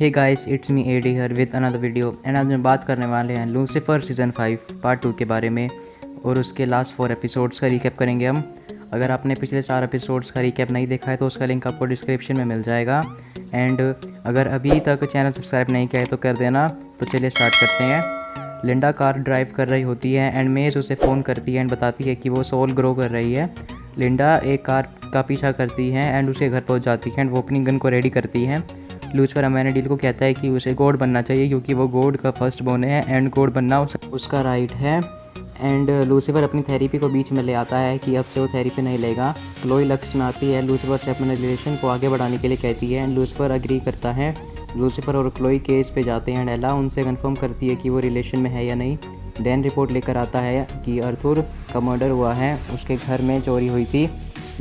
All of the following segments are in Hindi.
Hey guys, it's me Eddie here with another video and आज हम बात करने वाले हैं लूसीफर सीज़न 5 पार्ट 2 के बारे में और उसके लास्ट 4 एपिसोड्स का रिकैप करेंगे हम। अगर आपने पिछले 4 एपिसोड्स का रिकैप नहीं देखा है तो उसका लिंक आपको डिस्क्रिप्शन में मिल जाएगा। एंड अगर अभी तक चैनल सब्सक्राइब नहीं किया है तो कर देना। तो चलिए स्टार्ट करते हैं। लिंडा कार ड्राइव कर रही होती है एंड मेज उसे फ़ोन करती है एंड बताती है कि वो सोल ग्रो कर रही है। लिंडा एक कार का पीछा करती है एंड उसके घर पहुंच जाती है एंड वो अपनी गन को रेडी करती है। लूसीफर अमेनेडिल को कहता है कि उसे गॉड बनना चाहिए क्योंकि वो गॉड का फर्स्ट बोर्न है एंड गॉड बनना उसका राइट है। एंड लूसीफर अपनी थेरेपी को बीच में ले आता है कि अब से वो थेरेपी नहीं लेगा। क्लोई लक्ष्य में आती है, लूसीफर से अपने रिलेशन को आगे बढ़ाने के लिए कहती है एंड लूसीफर अग्री करता है। लूसीफर और क्लोई केस पे जाते हैं एंड एला उनसे कंफर्म करती है कि वो रिलेशन में है या नहीं। डैन रिपोर्ट लेकर आता है कि अर्थर का मर्डर हुआ है, उसके घर में चोरी हुई थी।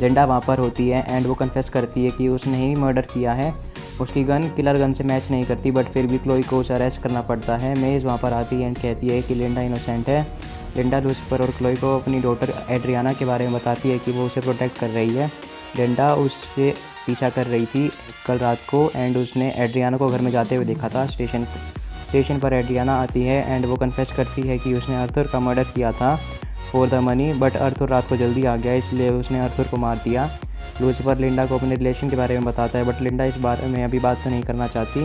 लिंडा वहाँ पर होती है एंड वो कन्फेस करती है कि उसने ही मर्डर किया है। उसकी गन किलर गन से मैच नहीं करती बट फिर भी क्लोई को उसे अरेस्ट करना पड़ता है। मेज वहाँ पर आती है एंड कहती है कि लिंडा इनोसेंट है। लिंडा लूसीफर और क्लोई को अपनी डॉटर एड्रियाना के बारे में बताती है कि वो उसे प्रोटेक्ट कर रही है। लिंडा उससे पीछा कर रही थी कल रात को एंड उसने एड्रियाना को घर में जाते हुए देखा था। स्टेशन पर एड्रियाना आती है एंड वो कन्फेस करती है कि उसने अर्थर का मर्डर किया था फॉर द मनी बट अर्थर रात को जल्दी आ गया इसलिए उसने अर्थर को मार दिया। लूसीफर लिंडा को अपने रिलेशन के बारे में बताता है बट लिंडा इस बारे में अभी बात तो नहीं करना चाहती।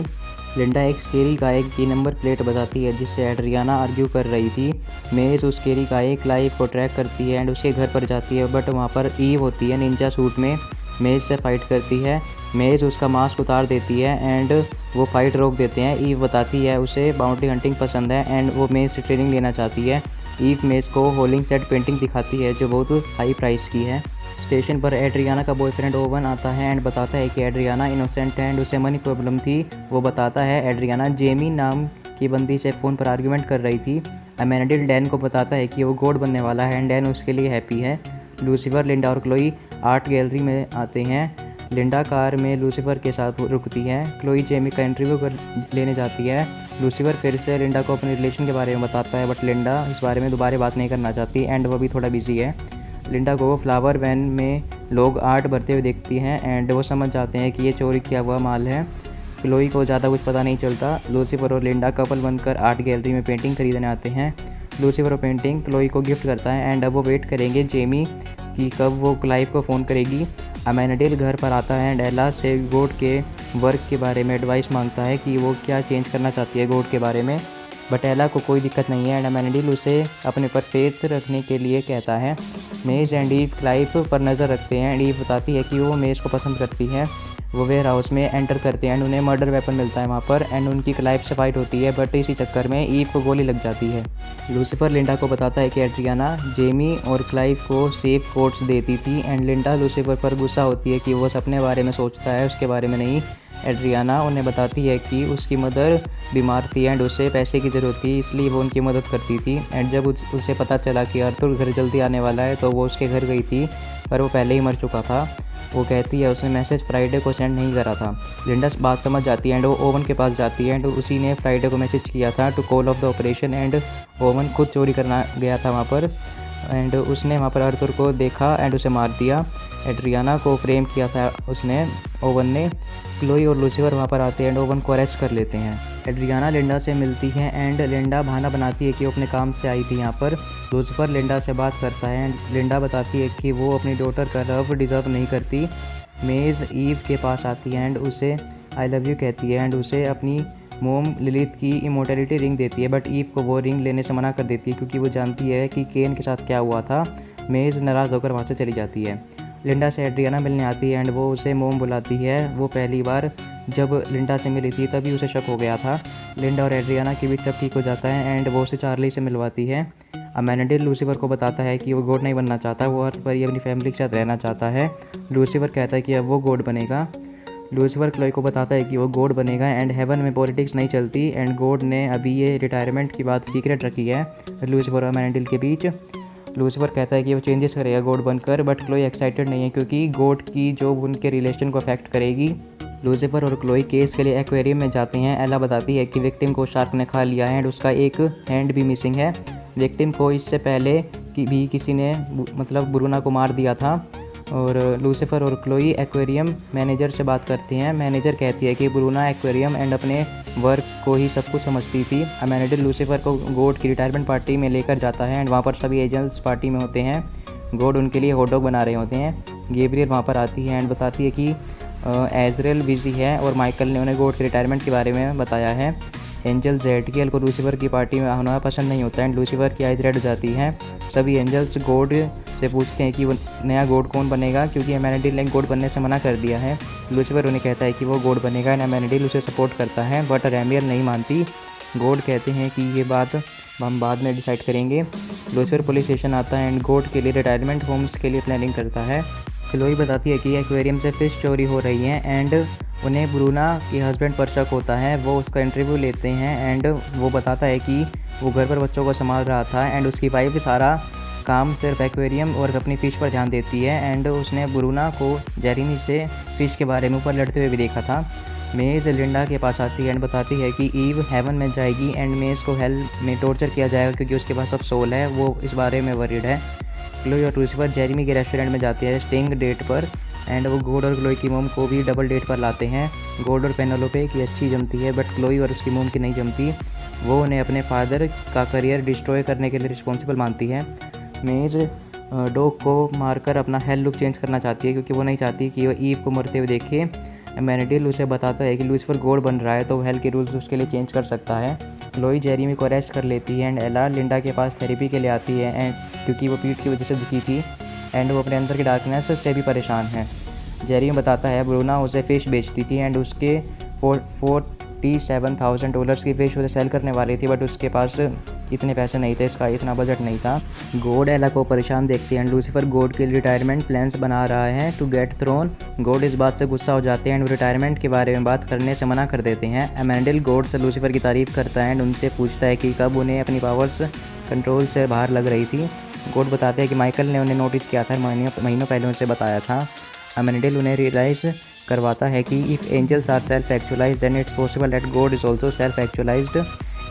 लिंडा एक स्केरी गाय की नंबर प्लेट बताती है जिससे एड्रियाना आर्ग्यू कर रही थी। मेज उस स्केरी गाय क्लाइव को ट्रैक करती है एंड उसके घर पर जाती है बट वहाँ पर ईव होती है निंजा सूट में। मेज से फाइट करती है। मेज उसका मास्क उतार देती है एंड वो फाइट रोक देते हैं। ईव बताती है उसे बाउंड्री हंटिंग पसंद है एंड वो मेज से ट्रेनिंग लेना चाहती है। ईव मेज को होलिंग सेट पेंटिंग दिखाती है जो बहुत हाई प्राइस की है। स्टेशन पर एड्रियाना का बॉयफ्रेंड ओवन आता है एंड बताता है कि एड्रियाना इनोसेंट है एंड उसे मनी प्रॉब्लम थी। वो बताता है एड्रियाना जेमी नाम की बंदी से फ़ोन पर आर्ग्यूमेंट कर रही थी। अमेनेडिल डैन को बताता है कि वो गॉड बनने वाला है एंड डैन उसके लिए हैप्पी है। लूसीफर लिंडा और क्लोई आर्ट गैलरी में आते हैं। लिंडा कार में लूसीफर के साथ रुकती है। क्लोई जेमी का इंटरव्यू लेने जाती है। लूसीफर फिर से लिंडा को अपने रिलेशन के बारे में बताता है बट लिंडा इस बारे में दोबारा बात नहीं करना चाहती एंड वो भी थोड़ा बिजी है। लिंडा को फ्लावर वैन में लोग आर्ट भरते हुए देखती हैं एंड वो समझ जाते हैं कि ये चोरी किया हुआ माल है। क्लोई को ज़्यादा कुछ पता नहीं चलता। लूसीफर और लिंडा कपल बनकर आर्ट गैलरी में पेंटिंग खरीदने आते हैं। लूसीफर और पेंटिंग क्लोई को गिफ्ट करता है एंड अब वो वेट करेंगे जेमी कि कब वो क्लाइव को फ़ोन करेगी। अमेनेडिल घर पर आता है एंड एला से गॉड के वर्क के बारे में एडवाइस मांगता है कि वो क्या चेंज करना चाहती है गॉड के बारे में। बट एला को कोई दिक्कत नहीं है एंड अमेनेडिल उसे अपने पर फेथ रखने के लिए कहता है। मेज एंड ईव क्लाइव पर नज़र रखते हैं एंड ईव बताती है कि वो मेज को पसंद करती है। वो वेयर हाउस में एंटर करते हैं एंड उन्हें मर्डर वेपन मिलता है वहाँ पर एंड उनकी क्लाइव से फाइट होती है बट इसी चक्कर में ईव को गोली लग जाती है। लूसीफर लिंडा को बताता है कि एड्रियाना जेमी और क्लाइव को सेफ कोट्स देती थी एंड लिंडा लूसीफर पर गुस्सा होती है कि वो अपने बारे में सोचता है उसके बारे में नहीं। एड्रियाना उन्हें बताती है कि उसकी मदर बीमार थी एंड उसे पैसे की ज़रूरत थी इसलिए वो उनकी मदद करती थी। एंड जब उसे पता चला कि अर्थर घर जल्दी आने वाला है तो वो उसके घर गई थी पर वो पहले ही मर चुका था। वो कहती है उसने मैसेज फ्राइडे को सेंड नहीं करा था। लिंडा बात समझ जाती है एंड वो ओवन के पास जाती है एंड उसी ने फ्राइडे को मैसेज किया था to call off the operation and Owen खुद चोरी करना गया था वहाँ पर एंड उसने वहाँ पर अर्थर को देखा एंड उसे मार दिया। एड्रियाना को फ्रेम किया था उसने ओवन ने। क्लोई और लूसीफर वहाँ पर आते हैं एंड ओवन को अरेस्ट कर लेते हैं। एड्रियाना लिंडा से मिलती है एंड लिंडा बहाना बनाती है कि वो अपने काम से आई थी यहाँ पर। लूसीफर लिंडा से बात करता है एंड लिंडा बताती है कि वो अपनी डॉटर का लव डिज़र्व नहीं करती। मेज ईव के पास आती है एंड उसे आई लव यू कहती है एंड उसे अपनी मोम लिलिथ की इमोर्टैलिटी रिंग देती है बट ईव को वो रिंग लेने से मना कर देती है क्योंकि वो जानती है कि केन के साथ क्या हुआ था। मेज नाराज़ होकर वहाँ से चली जाती है। लिंडा से एड्रियाना मिलने आती है एंड वो उसे मोम बुलाती है। वो पहली बार जब लिंडा से मिली थी तभी उसे शक हो गया था। लिंडा और एड्रियाना के बीच सब ठीक हो जाता है एंड वो उसे चार्ली से मिलवाती है। अमेनेडिल लूसीफर को बताता है कि वो गॉड नहीं बनना चाहता, वो अर्थ पर ही अपनी फैमिली के साथ रहना चाहता है। लूसीफर कहता है कि अब वो गॉड बनेगा। लूसीफर क्लोई को बताता है कि वो गॉड बनेगा एंड हेवन में पॉलिटिक्स नहीं चलती एंड गॉड ने अभी ये रिटायरमेंट की बात सीक्रेट रखी है लूसीफर और अमेनेडिल के बीच। लूसीफर कहता है कि वो चेंजेस करेगा गॉड बनकर बट क्लोई एक्साइटेड नहीं है क्योंकि गॉड की जॉब उनके रिलेशन को अफेक्ट करेगी। लूसीफर और क्लोई केस के लिए एक्वेरियम में जाते हैं। एला बताती है कि विक्टिम को शार्क ने खा लिया है एंड उसका एक हैंड भी मिसिंग है। विक्टिम को इससे पहले भी किसी ने मतलब ब्रूना को मार दिया था। और लूसीफर और क्लोई एक्वेरियम मैनेजर से बात करते हैं। मैनेजर कहती है कि ब्रूना एक्वेरियम एंड अपने वर्क को ही सब कुछ समझती थी। अमेनिडल लूसीफर को गॉड की रिटायरमेंट पार्टी में लेकर जाता है एंड वहाँ पर सभी एजेंट्स पार्टी में होते हैं। गॉड उनके लिए हॉट डॉग बना रहे होते हैं। गैब्रियल वहाँ पर आती है एंड बताती है कि एजरेल बिजी है और माइकल ने उन्हें गॉड के रिटायरमेंट के बारे में बताया है। एंजल जेडकियल को लूसीफर की पार्टी में होना पसंद नहीं होता है एंड लूसीफर की आइज रेड हो जाती हैं। सभी एंजल्स गॉड से पूछते हैं कि वो नया गॉड कौन बनेगा, क्योंकि एमेनिडल ने गॉड बनने से मना कर दिया है। लूसीफर उन्हें कहता है कि वो गॉड बनेगा एंड एमेनिडल उसे सपोर्ट करता है, बट रैमियल नहीं मानती। गॉड कहते हैं कि ये बात हम बाद में डिसाइड करेंगे। लूसीफर पुलिस स्टेशन आता है एंड गॉड के लिए रिटायरमेंट होम्स के लिए प्लानिंग करता है। क्लोई बताती है कि एक्वेरियम से फिश चोरी हो रही हैं एंड उन्हें ब्रूना के हस्बैंड पर शक होता है। वो उसका इंटरव्यू लेते हैं एंड वो बताता है कि वो घर पर बच्चों को संभाल रहा था एंड उसकी वाइफ सारा काम सिर्फ एक्वेरियम और अपनी फ़िश पर ध्यान देती है एंड उसने ब्रूना को जेरेमी से फ़िश के बारे में ऊपर लड़ते हुए भी देखा था। मेज़ लिंडा के पास आती है एंड बताती है कि ईव हेवन में जाएगी एंड मेज़ को हेल में टॉर्चर किया जाएगा क्योंकि उसके पास अब सोल है। वो इस बारे में वरीड है। क्लोई और लूसीफर जेरेमी के रेस्टोरेंट में जाते हैं स्टिंग डेट पर एंड वो गॉड और क्लोई की मोम को भी डबल डेट पर लाते हैं। गॉड और पेनेलोपे की अच्छी जमती है बट क्लोई और उसकी मोम की नहीं जमती। वो उन्हें अपने फादर का करियर डिस्ट्रॉय करने के लिए रिस्पॉन्सिबल मानती है। मेज डॉग को मारकर अपना हेल लुक चेंज करना चाहती है क्योंकि वो नहीं चाहती कि वो ईव को मरते हुए देखे। एमेनिडल उसे बताता है कि लूसीफर गॉड बन रहा है तो हेल के रूल्स उसके लिए चेंज कर सकता है। क्लोई जेरेमी को अरेस्ट कर लेती है एंड एला लिंडा के पास थेरेपी के लिए आती है एंड क्योंकि वो पीठ की वजह से दुखी थी एंड वो अपने अंदर की डार्कनेस से भी परेशान है। जेरेमी बताता है ब्रूना उसे फ़िश बेचती थी एंड उसके $47,000 की फ़िश उसे सेल करने वाली थी बट उसके पास इतने पैसे नहीं थे, इसका इतना बजट नहीं था। गॉड एला को परेशान देखते हैं एंड लूसीफर गॉड के लिए रिटायरमेंट प्लान्स बना रहा है टू गेट थ्रोन। गॉड इस बात से गुस्सा हो जाते हैं एंड वो रिटायरमेंट के बारे में बात करने से मना कर देते हैं। एमेनिडल गॉड से लूसीफर की तारीफ़ करता है एंड उनसे पूछता है कि कब उन्हें अपनी पावर्स कंट्रोल से बाहर लग रही थी। गॉड बताते हैं कि माइकल ने उन्हें नोटिस किया था, महीनों पहले उनसे बताया था। एमेनिडल उन्हें रियलाइज़ करवाता है कि if angels are self actualised then it's possible that God is also self actualised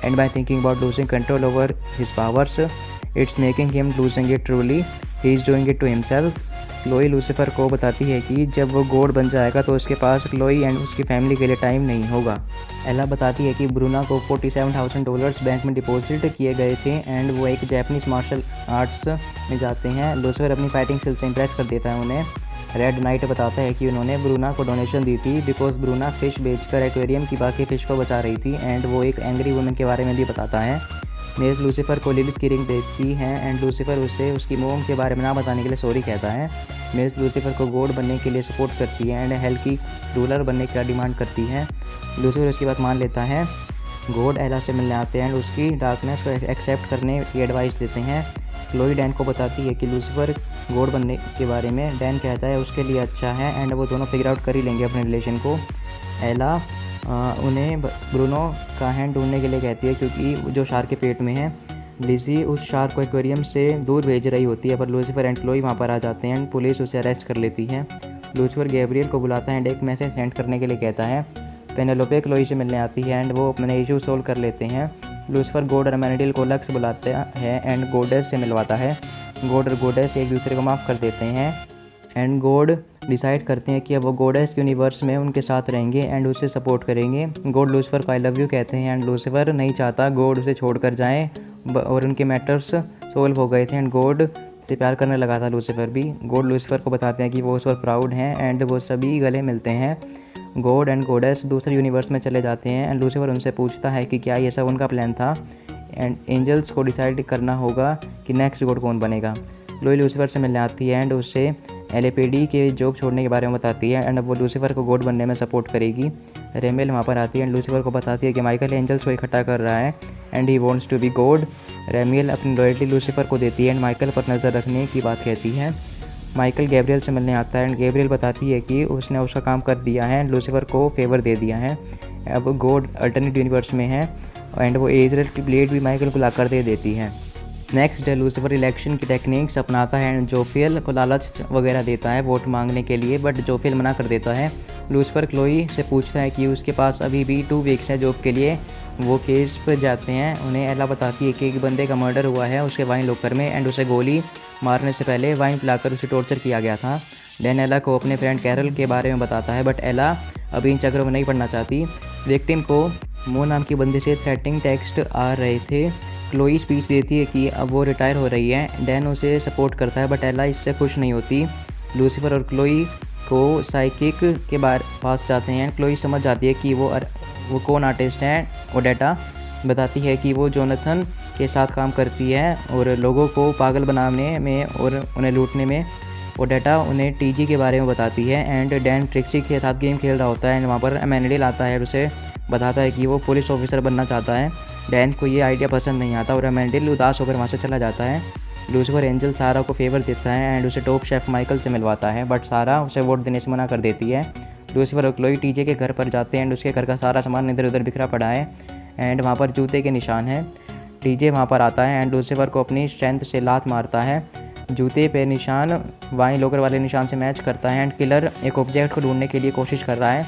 and by thinking about losing control over his powers it's making him losing it truly, he is doing it to himself. Chloe Lucifer को बताती है कि जब वो गॉड बन जाएगा तो उसके पास क्लोई एंड उसकी फैमिली के लिए टाइम नहीं होगा। एला बताती है कि ब्रूना को $47,000 बैंक में डिपॉजिट किए गए थे एंड वो एक जापानीज़ मार्शल आर्ट्स में जाते हैं। लूसीफर अपनी फाइटिंग स्किल से इंप्रेस कर देता है उन्हें। रेड नाइट बताता है कि उन्होंने ब्रूना को डोनेशन दी थी बिकॉज ब्रूना फ़िश बेचकर एक्वेरियम की बाकी फ़िश को बचा रही थी एंड वो एक एंग्री वुमेन के बारे में भी बताता है। मेज लूसीफर को लिलिथ की रिंग देती है एंड लूसीफर उसे उसकी मोम के बारे में ना बताने के लिए सॉरी कहता है। मेज लूसीफर को गॉड बनने के लिए सपोर्ट करती है एंड हेल की रूलर बनने का डिमांड करती है। लूसीफर उसकी बात मान लेता है। गॉड एला से मिलने आते हैं एंड उसकी डार्कनेस को एक्सेप्ट करने की एडवाइस देते हैं। क्लोई डैन को बताती है कि लूसीफर गॉड बनने के बारे में। डैन कहता है उसके लिए अच्छा है एंड वो दोनों फिगर आउट कर ही लेंगे अपने रिलेशन को। एला उन्हें ब्रूनो का हैंड ढूंढने के लिए कहती है क्योंकि जो शार्क के पेट में है। लिजी उस शार्क को एक्वेरियम से दूर भेज रही होती है पर लूसीफर एंड क्लोई वहाँ पर आ जाते हैं एंड पुलिस उसे अरेस्ट कर लेती है। लूसीफर गैब्रियल को बुलाता है एंड एक मैसेज सेंड करने के लिए कहता है। पेनेलोपे क्लोई से मिलने आती है एंड वो अपने इशू सोल्व कर लेते हैं। लूसीफर गॉड और एमेनिडल को अलग से बुलाता है एंड गॉडेस से मिलवाता है। गॉड और गॉडेस एक दूसरे को माफ़ कर देते हैं एंड गॉड डिसाइड करते हैं कि अब वो गॉडेस के यूनिवर्स में उनके साथ रहेंगे एंड उसे सपोर्ट करेंगे। गॉड लूसीफर को आई लव यू कहते हैं एंड लूसीफर नहीं चाहता गॉड उसे छोड़कर जाएं और उनके मैटर्स सोल्व हो गए थे एंड गॉड से प्यार करने लगा था लूसीफर भी। गॉड लूसीफर को बताते हैं कि वो उस पर प्राउड हैं एंड वो सभी गले मिलते हैं। गॉड एंड गॉडेस दूसरे यूनिवर्स में चले जाते हैं एंड लूसीफर उनसे पूछता है कि क्या ये सब उनका प्लान था एंड एंजल्स को डिसाइड करना होगा कि नेक्स्ट गॉड कौन बनेगा। क्लोई लूसीफर से मिलने आती है एंड उससे एलएपीडी के जॉब छोड़ने के बारे में बताती है एंड अब वो लूसीफर को गॉड बनने में सपोर्ट करेगी। रेमेल वहाँ पर आती है एंड लूसीफर को बताती है कि माइकल एंजल्स को इकट्ठा कर रहा है and he wants to be God. Remiel अपनी लॉयल्टी लूसीफर को देती है एंड माइकल पर नज़र रखने की बात कहती है। माइकल गैब्रियल से मिलने आता है एंड गैब्रियल बताती है कि उसने उसका काम कर दिया है एंड लूसीफर को फेवर दे दिया है। अब गॉड अल्टरनेट यूनिवर्स में है एंड वो एजरेल की ब्लेड भी माइकल को लाकर दे देती है। नेक्स्ट डे लूसीफर इलेक्शन की टेक्निक्स अपनाता है एंड जोफियल को लालच वगैरह देता है वोट मांगने के लिए बट जोफियल मना कर देता है। लूसीफर क्लोई से पूछता है कि उसके पास अभी भी 2 वीक्स है जॉब के लिए। वो केस पर जाते हैं। उन्हें एला बताती है कि एक बंदे का मर्डर हुआ है उसके वाइन लॉकर में एंड उसे गोली मारने से पहले वाइन पिलाकर उसे टॉर्चर किया गया था। डैन एला को अपने फ्रेंड कैरल के बारे में बताता है, बट एला अभी इन चक्करों में नहीं पड़ना चाहती। विक्टिम को मो नाम की बंदी से थ्रेटनिंग टेक्स्ट आ रहे थे। क्लोई स्पीच देती है कि अब वो रिटायर हो रही है। डैन उसे सपोर्ट करता है, बट एला इससे खुश नहीं होती। लूसीफर और क्लोई को साइकिक के पास जाते हैं। क्लोई समझ जाती है कि वो कौन आर्टिस्ट है। ओडेटा बताती है कि वो जोनाथन के साथ काम करती है और लोगों को पागल बनाने में और उन्हें लूटने में। ओडेटा उन्हें टीजी के बारे में बताती है एंड डैन ट्रिक्सी के साथ गेम खेल रहा होता है एंड वहाँ पर एमेनिडल आता है और उसे बताता है कि वो पुलिस ऑफिसर बनना चाहता है। डैन को ये आइडिया पसंद नहीं आता और एमेनिडल उदास होकर वहाँ से चला जाता है। लूसीफर एंजल सारा को फेवर देता है एंड उसे टॉप शेफ माइकल से मिलवाता है, बट सारा उसे वोट देने से मना कर देती है। लूसीफर और क्लोई टीजे के घर पर जाते हैं एंड उसके घर का सारा सामान इधर उधर बिखरा पड़ा है एंड वहाँ पर जूते के निशान हैं। टीजे वहाँ पर आता है एंड लूसीफर को अपनी स्ट्रेंथ से लात मारता है। जूते पे निशान वाइन लॉकर वाले निशान से मैच करता है एंड किलर एक ऑब्जेक्ट को ढूंढने के लिए कोशिश कर रहा है।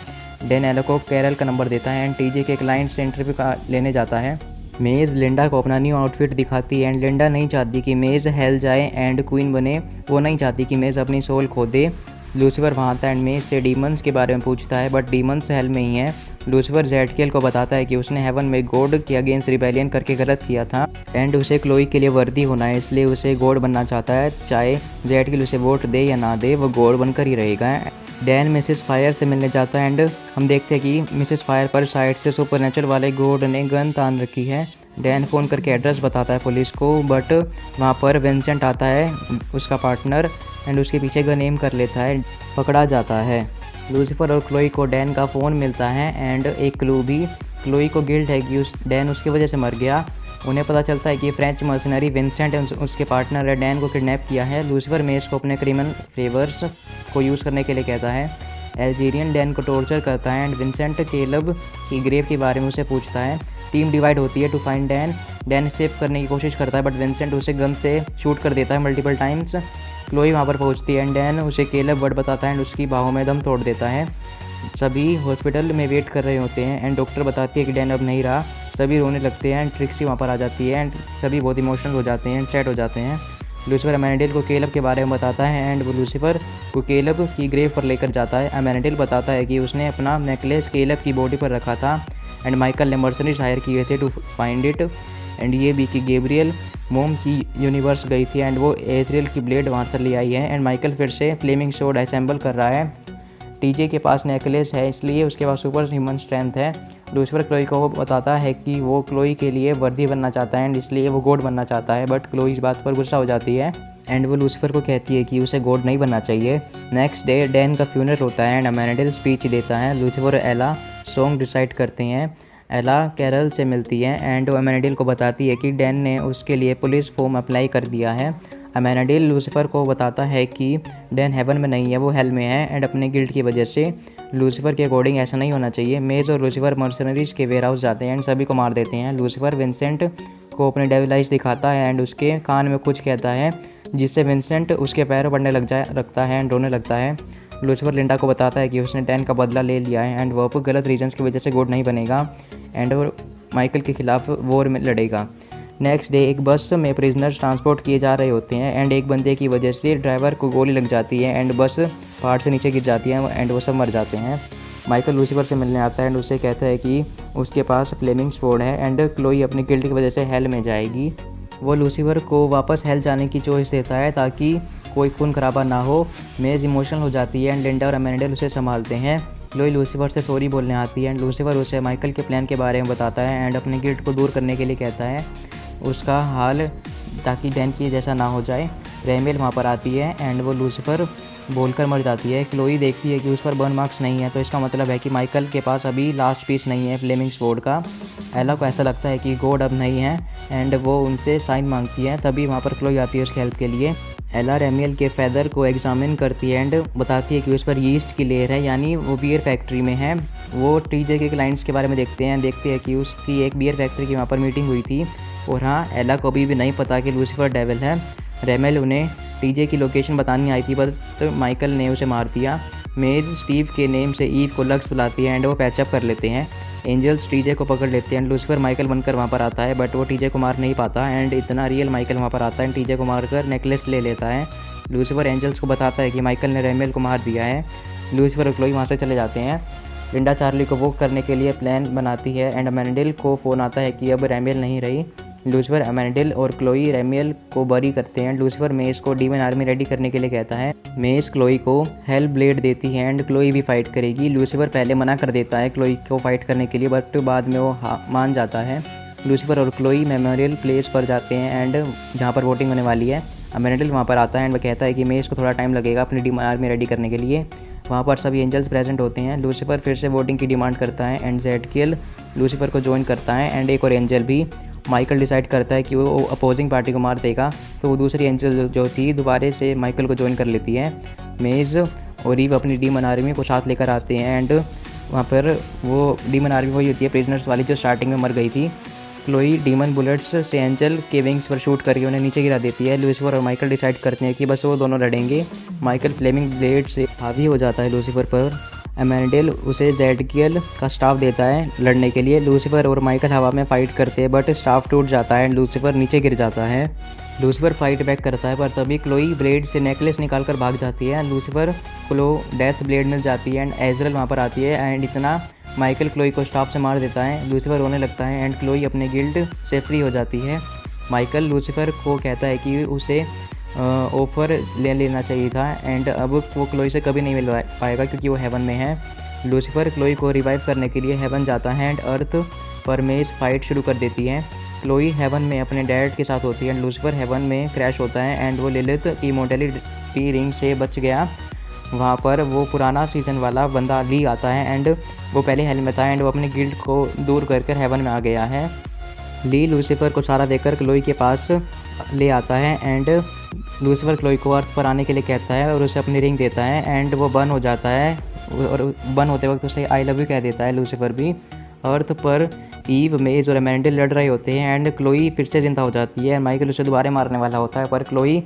डैन एला को कैरल का नंबर देता है एंड टीजे के क्लाइंट से इंटरव्यू लेने जाता है। मेज़ लिंडा को अपना न्यू आउटफिट दिखाती है एंड लिंडा नहीं चाहती कि मेज़ हेल जाए एंड क्वीन बने। वो नहीं चाहती कि मेज़ अपनी सोल खो दे। लूसीफर वहाँ आता है एंड मेज़ से डीमंस के बारे में पूछता है, बट डीमंस हेल में ही है। लूसीफर ज़ेडकियल को बताता है कि उसने हेवन में गॉड के अगेंस्ट रिबेलियन करके गलत किया था एंड उसे क्लोई के लिए वर्दी होना है, इसलिए उसे गॉड बनना चाहता है। चाहे ज़ेडकियल उसे वोट दे या ना दे, वो गॉड बनकर ही रहेगा। डैन मिसेस फायर से मिलने जाता है एंड हम देखते हैं कि मिसेस फायर पर साइड से सुपरनेचुरल वाले गॉड ने गन तान रखी है। डैन फ़ोन करके एड्रेस बताता है पुलिस को, बट वहाँ पर विंसेंट आता है, उसका पार्टनर, एंड उसके पीछे गन एम कर लेता है, पकड़ा जाता है। लूसीफर और क्लोई को डैन का फ़ोन मिलता है एंड एक क्लू भी। क्लोई को गिल्ट है कि डैन उसकी वजह से मर गया। उन्हें पता चलता है कि फ्रेंच मर्सनरी विंसेंट उसके पार्टनर है डैन को किडनैप किया है। लूसीफर मेस को अपने क्रिमिनल फेवर्स को यूज़ करने के लिए कहता है। एल्जीरियन डैन को टॉर्चर करता है एंड विंसेंट केलब की ग्रेव के बारे में उसे पूछता है। टीम डिवाइड होती है to find Dan. Dan save करने की कोशिश करता है, बट विंसेंट उसे गन से शूट कर देता है मल्टीपल टाइम्स। क्लोई वहाँ पर पहुँचती है एंड डैन उसे केलब वर्ड बताता है एंड उसकी बाहों में दम तोड़ देता है। सभी हॉस्पिटल में वेट कर रहे होते हैं एंड डॉक्टर बताती है कि डैन अब नहीं रहा। सभी रोने लगते हैं एंड ट्रिक्सी वहाँ पर आ जाती है एंड सभी बहुत इमोशनल हो जाते हैं एंड सैड हो जाते हैं। लूसीफर एमेनिडल को केलब के बारे में बताता है एंड वो लूसीफर को केलब की ग्रेव पर लेकर जाता है। एमेनिडल बताता है कि उसने अपना नेकलेस केलब की बॉडी पर रखा था एंड माइकल ने मर्सनरीज हायर किए थे टू फाइंड इट। एंड ये भी कि गैब्रियल मोम की यूनिवर्स गई थी एंड वो एजरियल की ब्लेड वहाँ से ले आई है एंड माइकल फिर से फ्लेमिंग सोर्ड असेंबल कर रहा है। टीजे के पास नेकलेस है, इसलिए उसके पास सुपर ह्यूमन स्ट्रेंथ है। लूसीफर क्लोई को बताता है कि वो क्लोई के लिए वर्दी बनना चाहता है एंड इसलिए वो गॉड बनना चाहता है, बट क्लोई इस बात पर गुस्सा हो जाती है एंड वो लूसीफर को कहती है कि उसे गॉड नहीं बनना चाहिए। नेक्स्ट डे डैन का फ्यूनरल होता है एंड एमेनिडल स्पीच देता है। लूसीफर और एला सॉन्ग डिसाइड करते हैं। एला कैरल से मिलती है एंड वो एमेनिडल को बताती है कि डैन ने उसके लिए पुलिस फॉर्म अप्लाई कर दिया है। एमेनिडल लूसीफर को बताता है कि डैन हेवन में नहीं है, वो हेल में है एंड अपने गिल्ड की वजह से। लूसीफर के अकॉर्डिंग ऐसा नहीं होना चाहिए। मेज और लूसीफर मर्सनरीज के वेयर हाउस जाते हैं एंड सभी को मार देते हैं। लूसीफर विंसेंट को अपने डेविल आइज दिखाता है एंड उसके कान में कुछ कहता है, जिससे विंसेंट उसके पैरों पड़ने लगता है एंड रोने लगता है। लूसीफर लिंडा को बताता है कि उसने डैन का बदला ले लिया है एंड वो गलत रीजन्स की वजह से गॉड नहीं बनेगा एंड वो माइकल के खिलाफ वॉर में लड़ेगा। नेक्स्ट डे एक बस में प्रिजनर्स ट्रांसपोर्ट किए जा रहे होते हैं एंड एक बंदे की वजह से ड्राइवर को गोली लग जाती है एंड बस पहाड़ से नीचे गिर जाती है एंड वो सब मर जाते हैं। माइकल लूसीफर से मिलने आता है एंड उसे कहता है कि उसके पास फ्लेमिंग स्वॉर्ड है एंड क्लोई अपनी गिल्ड की वजह से हेल में जाएगी। वो लूसीफर को वापस हेल जाने की चॉइस देता है ताकि कोई खून खराबा ना हो। मेज इमोशनल हो जाती है एंड लिंडा और एमेनिडल उसे संभालते हैं। क्लोई लूसीफर से सॉरी बोलने आती है एंड लूसीफर उसे माइकल के प्लान के बारे में बताता है एंड अपने गिल्ड को दूर करने के लिए कहता है उसका हाल, ताकि डैन की जैसा ना हो जाए। रेमेल वहाँ पर आती है एंड वो लूसीफर बोलकर मर जाती है। क्लोई देखती है कि उस पर बर्न मार्क्स नहीं है, तो इसका मतलब है कि माइकल के पास अभी लास्ट पीस नहीं है फ्लेमिंग स्वॉर्ड का। एला को ऐसा लगता है कि गॉड अब नहीं है एंड वो उनसे साइन मांगती है, तभी वहाँ पर क्लोई आती है उसकी हेल्प के लिए। एला रेमियल के फैदर को एग्जामिन करती है एंड बताती है कि उस पर यीस्ट की लेयर है, यानी वो बियर फैक्ट्री में है। वो टीजे के क्लाइंट्स के बारे में देखते हैं कि उसकी एक बियर फैक्ट्री की वहाँ पर मीटिंग हुई थी। और हाँ, एला को अभी भी नहीं पता कि लूसीफर डेविल है। रेमेल उन्हें टीजे की लोकेशन बतानी आई थी, बट माइकल ने उसे मार दिया। मेज स्टीव के नेम से ईव को लक्स बुलाती है एंड वो पैचअप कर लेते हैं। एंजल्स टीजे को पकड़ लेते हैं एंड लूसीफर माइकल बनकर वहाँ पर आता है, बट वो टीजे को मार नहीं पाता एंड इतना रियल माइकल वहाँ पर आता है एंड टीजे को मारकर नेकलेस ले लेता है। लूसीफर एंजल्स को बताता है कि माइकल ने रैमियल को मार दिया है। लूसीफर और क्लोई वहाँ से चले जाते हैं। लिंडा चार्ली को वोक करने के लिए प्लान बनाती है एंड अमेंडेल को फ़ोन आता है कि अब रैमियल नहीं रही। लूसीफर, अमेंडेल और क्लोई रैमियल को बरी करते हैं। लूसीफर मेस को डीमन आर्मी रेडी करने के लिए कहता है। मेस क्लोई को हेल ब्लेड देती है एंड क्लोई भी फाइट करेगी। लूसीफर पहले मना कर देता है क्लोई को फाइट करने के लिए, बट बाद में वो मान जाता है। लूसीफर और क्लोई मेमोरियल प्लेस पर जाते हैं एंड जहाँ पर वोटिंग होने वाली है। अमेंडेल वहाँ पर आता है एंड वह कहता है कि मेस को थोड़ा टाइम लगेगा अपनी डीमन आर्मी रेडी करने के लिए। वहाँ पर सभी एंजल्स प्रेजेंट होते हैं। लूसीफर फिर से वोटिंग की डिमांड करता है एंड ज़ेडकियल लूसीफर को ज्वाइन करता है एंड एक और एंजल भी। माइकल डिसाइड करता है कि वो अपोजिंग पार्टी को मार देगा, तो वो दूसरी एंजल जो थी दोबारा से माइकल को ज्वाइन कर लेती है। मेज और ईव अपनी डीमन आर्मी को साथ लेकर आते हैं एंड वहाँ पर वो डीमन आर्मी वही होती है प्रिजनर्स वाली जो स्टार्टिंग में मर गई थी। क्लोई डीमन बुलेट्स से एंजल के विंग्स पर शूट करके उन्हें नीचे गिरा देती है। लूसीफर और माइकल डिसाइड करते हैं कि बस वो दोनों लड़ेंगे। माइकल फ्लेमिंग ब्लेड से हावी हो जाता है लूसीफर पर। अमेंडेल उसे ज़ेडकियल का स्टाफ देता है लड़ने के लिए। लूसीफर और माइकल हवा में फाइट करते हैं बट स्टाफ टूट जाता है एंड लूसीफर नीचे गिर जाता है। लूसीफर फाइट बैक करता है पर तभी क्लोई ब्लेड से नेकलेस निकाल कर भाग जाती है। लूसीफर को डेथ ब्लेड मिल जाती है एंड एजरल वहाँ पर आती है एंड इतना माइकल क्लोई को स्टाफ से मार देता है। लूसीफर रोने लगता है एंड क्लोई अपने गिल्ड से फ्री हो जाती है। माइकल लूसीफर को कहता है कि उसे ऑफ़र ले लेना चाहिए था एंड अब वो क्लोई से कभी नहीं मिल पाएगा क्योंकि वो हेवन में है। लूसीफर क्लोई को रिवाइव करने के लिए हेवन जाता है एंड अर्थ पर मेस फाइट शुरू कर देती है। क्लोई हेवन में अपने डैड के साथ होती है एंड लूसीफर हेवन में क्रैश होता है एंड वो लिलिथ की इमॉर्टैलिटी रिंग से बच गया। वहाँ पर वो पुराना सीज़न वाला बंदा ली आता है एंड वो पहले हेल में था एंड वो अपने गिल्ड को दूर कर हेवन में आ गया है। ली लूसीफर को सहारा देकर क्लोई के पास ले आता है एंड लूसीफर क्लोई को अर्थ पर आने के लिए कहता है और उसे अपनी रिंग देता है एंड वो बर्न हो जाता है और बर्न होते वक्त उसे आई लव यू कह देता है लूसीफर भी। अर्थ पर ईव, मेज और अमेंडेल लड़ रहे होते हैं एंड क्लोई फिर से जिंदा हो जाती है। माइकल उसे दोबारा मारने वाला होता है पर क्लोई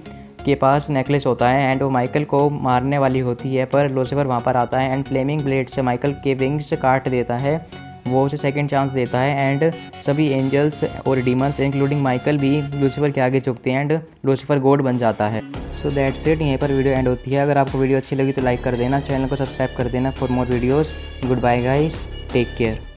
के पास नेकलेस होता है एंड वो माइकल को मारने वाली होती है पर लूसीफर वहाँ पर आता है एंड फ्लेमिंग ब्लेड से माइकल के विंग्स काट देता है। वो उसे सेकंड चांस देता है एंड सभी एंजल्स और डीमंस इंक्लूडिंग माइकल भी लूसीफर के आगे झुकते हैं एंड लूसीफर गॉड बन जाता है। सो दैट्स इट, यहीं पर वीडियो एंड होती है। अगर आपको वीडियो अच्छी लगी तो लाइक कर देना, चैनल को सब्सक्राइब कर देना for more videos. Goodbye guys, take care.